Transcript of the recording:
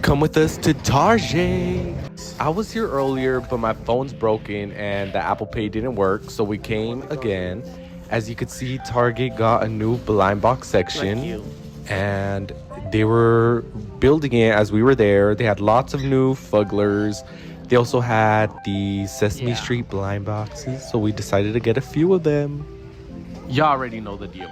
Come with us to Target. I was here earlier, but my phone's broken and the Apple Pay didn't work, so we came again. As you could see, Target got a new Blindbox section, and they were building it as we were there. They had lots of new fugglers. They also had the Sesame Street blind boxes, so we decided to get a few of them. Y'all already know the deal.